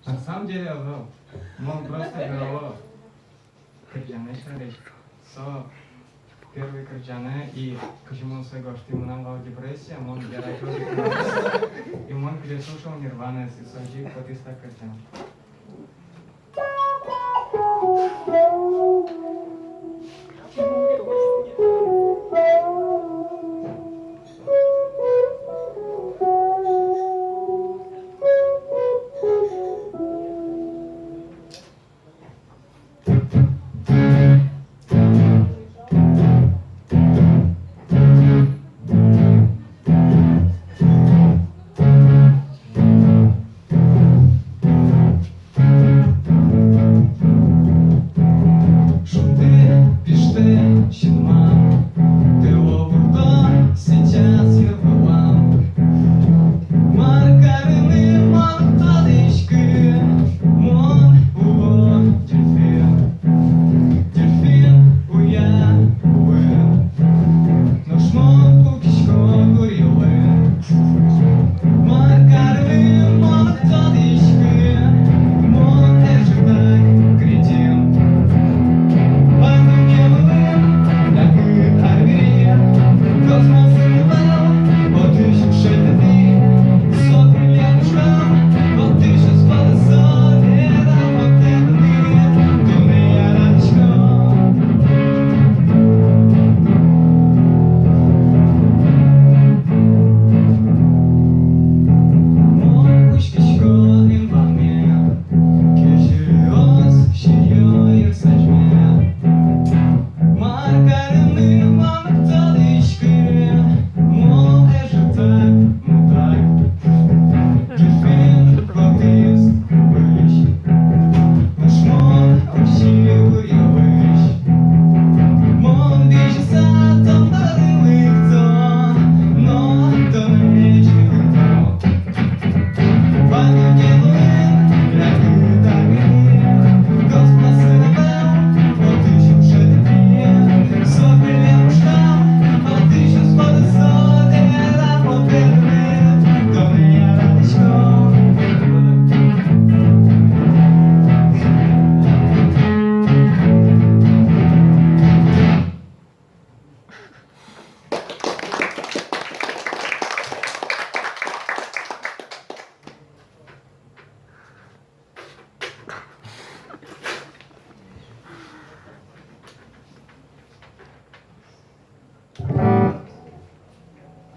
На самом деле, он просто говорил, кырджаны шариш, первый кырджаны, и почему он своего, что ему нам депрессия, он делает и он переслушал Нирвана, и сожил потиста кырджан.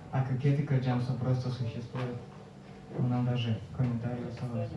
А какие-то кырджанства просто существуют. Нам даже комментарии оставляют.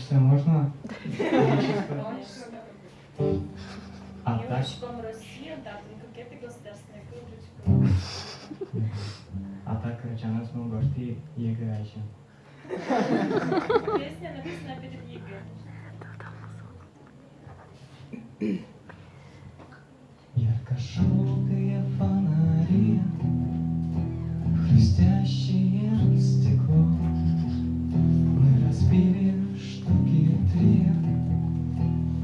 Все можно? А так? Россия, да, какие-то государственные кружечки. А так речано с гости ЕГЭ. Песня написана перед ЕГЭ. Ярко-желтые фонари, хрустящее стекло. Мы разбили штуки 3.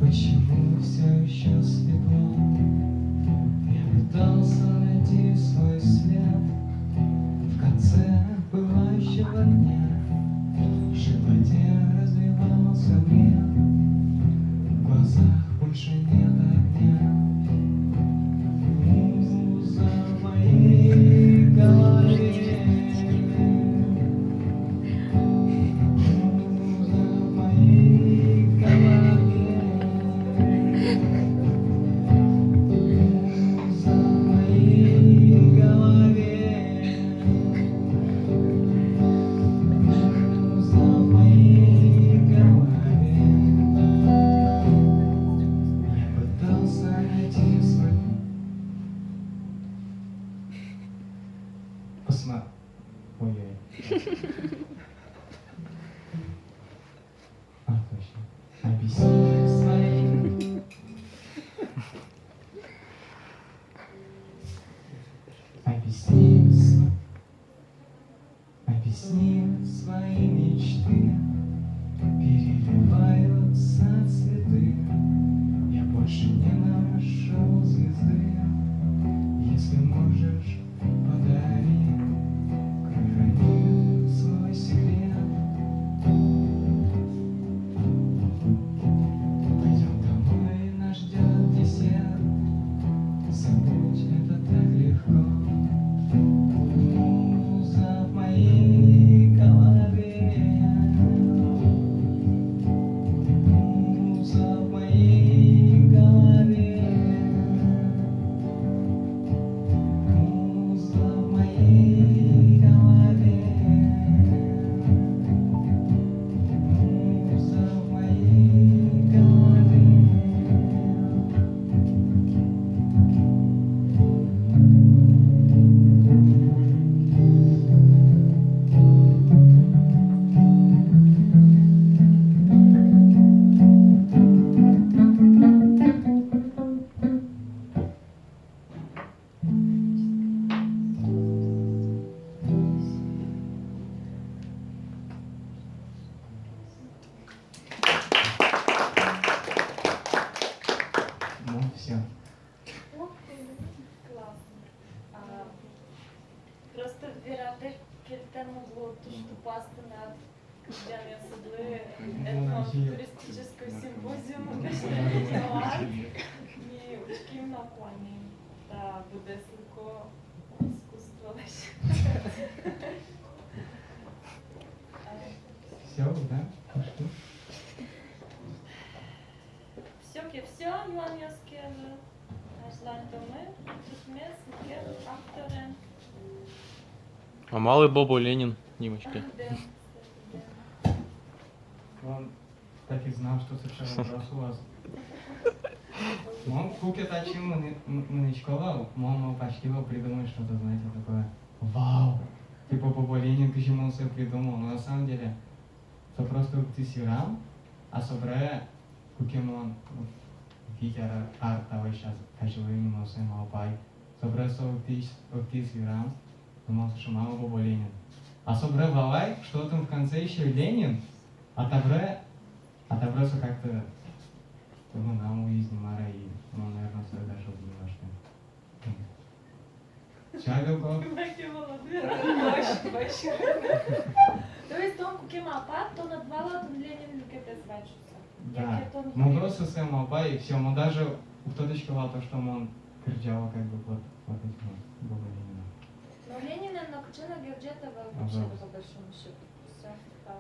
Почему все еще светло? Я пытался найти свой след в конце бывающего дня. В животе развивался гнев, в глазах больше нет огня. Муза в моей голове, муза в моей голове, муза в моей голове, муза в моей голове. Я пытался найти свой... Посмотри. Ой-ой. Точно. Объясни своим. Объясни свои мечты. Переливаются цветы. Я больше не нашел звезды. Если можешь, подари, храни свой секрет. Пойдем домой, нас ждет десерт. Забудь, это так легко. Муза в моей голове, муза в моей голове, муза в моей голове, муза в моей голове. Ну, все. Класно. Просто вярате те могло точно паста на Джамия Садле едно туристическо симпозиум беше и очким на клани да буде сliko изкуствуваш. Все, да? Пошли. Все, Johan Joskel, Айсландоме, Тусмес, Кер, Авторен. А малый Бобо Ленин, Димочки. Он так и знал, что совершенно вопрос у вас. Мам, куки тачим маничковал, мама почти его придумать что-то, знаете, такое. Вау! Типа Бобо Ленин, почему он все придумал. Но на самом деле, это просто ты сирам, а собрая кукимон Питера арта сейчас качевыми носом алпай. Собрая ты сирам, думал, что мама Бобо Ленин. А собрая валай, что там в конце еще Ленин, отобрая как-то ну, нам уясним Мара и, ну, наверное, все даже немножко. Чагал Беке молодец. Баш. Тоест, он куке мапа, то надвала, то Ленин люкете звачуса. Да. Мы просто с Мапа и все. Мы даже кто-то сказал то, что он кричал как бы вот этим вот Бога Ленина. Но Ленина накачана Георгета вообще по большому счету. Все, да.